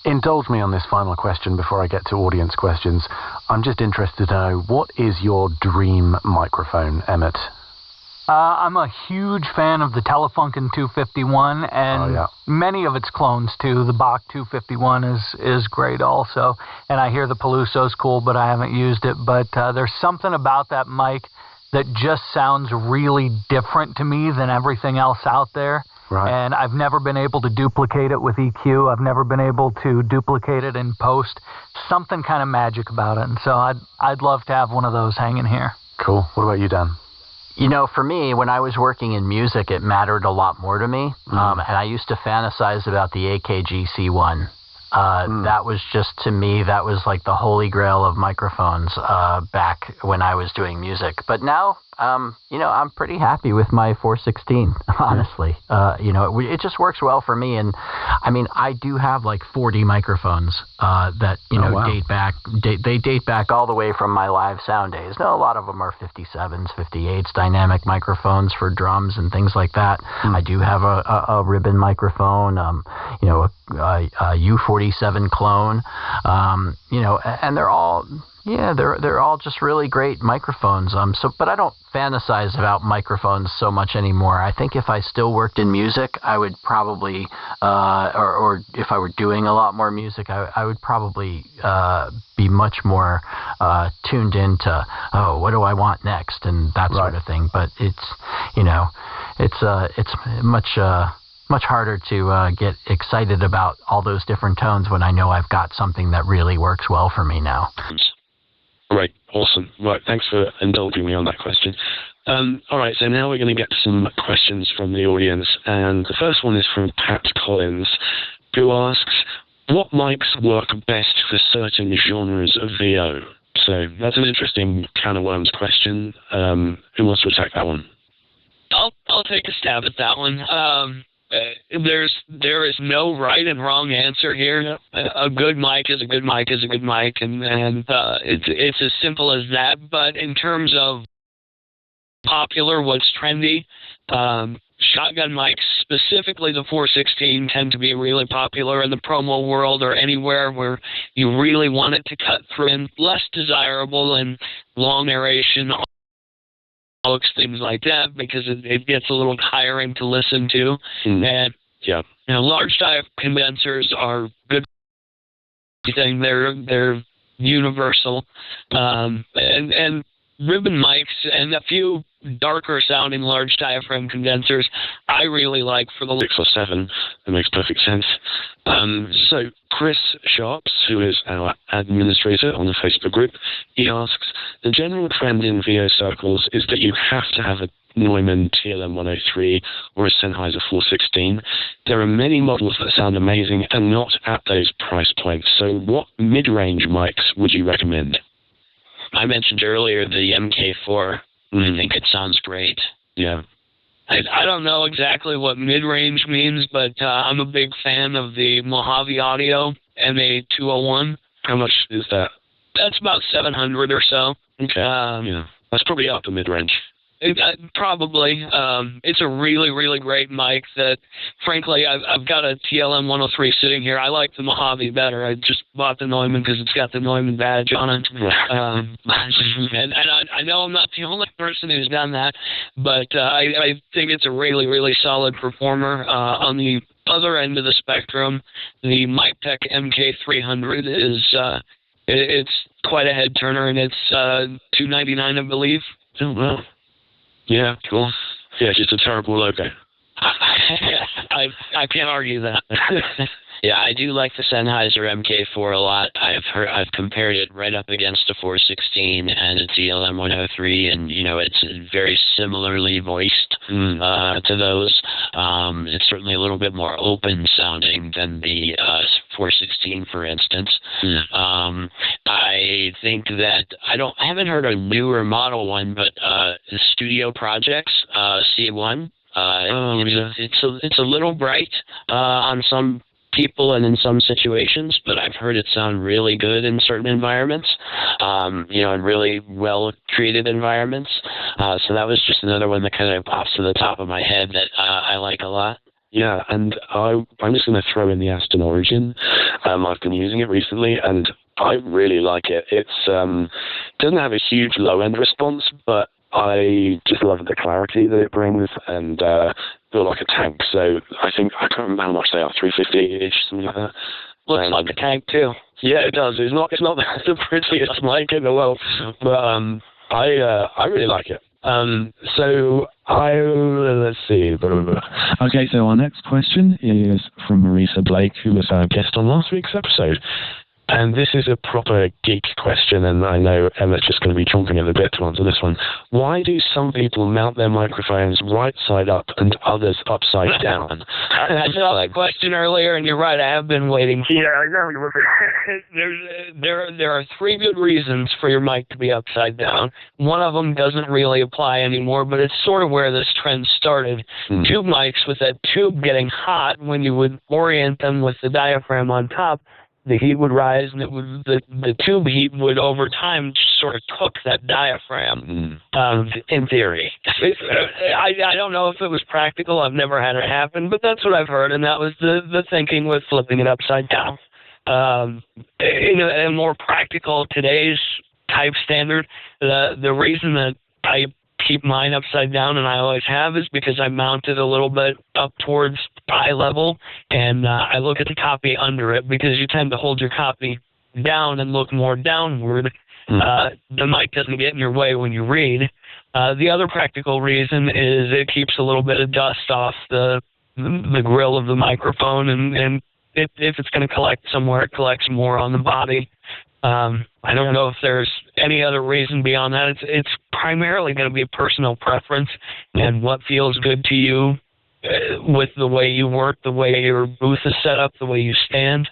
Indulge me on this final question before I get to audience questions. I'm just interested to know, what is your dream microphone, Emmett? I'm a huge fan of the Telefunken 251 and many of its clones too. The Bach 251 is great also, and I hear the Peluso's cool, but I haven't used it. But there's something about that mic that just sounds really different to me than everything else out there. Right. And I've never been able to duplicate it with EQ. I've never been able to duplicate it in post. Something kind of magic about it, and so I'd love to have one of those hanging here. Cool. What about you, Dan? You know, for me, when I was working in music, it mattered a lot more to me. And I used to fantasize about the AKG C1. That was just, to me, that was like the holy grail of microphones back when I was doing music. But now, you know, I'm pretty happy with my 416, honestly. You know, it just works well for me. And I mean, I do have like 40 microphones that, you know, date back all the way from my live sound days. Now, a lot of them are 57s, 58s, dynamic microphones for drums and things like that. I do have a ribbon microphone, you know, a U47 clone, you know, and they're all, they're all just really great microphones. But I don't fantasize about microphones so much anymore. I think if I still worked in music, I would probably, or if I were doing a lot more music, I would probably be much more tuned into, oh, what do I want next, and that sort of thing. But it's, you know, it's much harder to get excited about all those different tones when I know I've got something that really works well for me now. Right, awesome. Right, thanks for indulging me on that question. All right, so now we're going to get some questions from the audience, and the first one is from Pat Collins, who asks, what mics work best for certain genres of VO? So that's an interesting can of worms question. Who wants to attack that one? I'll take a stab at that one. There is no right and wrong answer here. A good mic is a good mic is a good mic, and it's as simple as that. But in terms of popular, what's trendy, shotgun mics, specifically the 416, tend to be really popular in the promo world or anywhere where you really want it to cut through, and less desirable in long narration, things like that, because it gets a little tiring to listen to. And you know, large diaphragm condensers are good thing. They're universal, and ribbon mics and a few darker sounding large diaphragm condensers I really like for the 6 or 7. That makes perfect sense. So Chris Sharps, who is our administrator on the Facebook group, he asks, the general trend in VO circles is that you have to have a Neumann TLM 103 or a Sennheiser 416. There are many models that sound amazing and not at those price points. So what mid-range mics would you recommend? I mentioned earlier the MK4. I think it sounds great. Yeah. I don't know exactly what mid-range means, but I'm a big fan of the Mojave Audio MA201. How much is that? That's about 700 or so. Okay. Yeah. That's probably up to mid-range. Probably. It's a really, really great mic that, frankly, I've got a TLM 103 sitting here. I like the Mojave better. I just bought the Neumann because it's got the Neumann badge on it. And I know I'm not the only person who's done that, but I think it's a really, really solid performer. On the other end of the spectrum, the MicTech MK300 is it's quite a head turner, and it's $299, I believe. Oh, wow. Yeah, cool. Yeah, it's just a terrible logo. I can't argue that. Yeah, I do like the Sennheiser MK4 a lot. I've compared it right up against a 416 and a TLM 103, and you know it's very similarly voiced to those. It's certainly a little bit more open sounding than the 416, for instance. I think that I haven't heard a newer model one, but the Studio Projects C1. It's a little bright on some people and in some situations, but I've heard it sound really good in certain environments, you know, in really well-treated environments. So that was just another one that kind of pops to the top of my head that I like a lot. Yeah, and I'm just going to throw in the Aston Origin. I've been using it recently, and I really like it. It doesn't have a huge low-end response, but I just love the clarity that it brings, and feel like a tank. So I think, I can't remember how much they are, 350-ish, something like that. Looks like a tank too. Yeah, it does. It's not the prettiest mic in the world, but I really like it. Let's see. Okay, so our next question is from Marisa Blake, who was our guest on last week's episode. And this is a proper geek question, and I know Emma's just going to be chomping at the bit to answer this one. Why do some people mount their microphones right side up and others upside down? I saw that question earlier, and you're right, I have been waiting. Yeah, I know. There are three good reasons for your mic to be upside down. One of them doesn't really apply anymore, but it's sort of where this trend started. Tube mics, with that tube getting hot, when you would orient them with the diaphragm on top, the heat would rise, and the tube heat would, over time, sort of cook that diaphragm, in theory. I don't know if it was practical. I've never had it happen, but that's what I've heard, and that was the thinking with flipping it upside down. In a more practical, today's type standard, the reason that I keep mine upside down, and I always have, is because I mount it a little bit up towards eye level, and I look at the copy under it, because you tend to hold your copy down and look more downward. The mic doesn't get in your way when you read. The other practical reason is it keeps a little bit of dust off the grill of the microphone, and if it's going to collect somewhere, it collects more on the body. I don't know if there's any other reason beyond that. It's primarily going to be a personal preference and what feels good to you with the way you work, the way your booth is set up, the way you stand.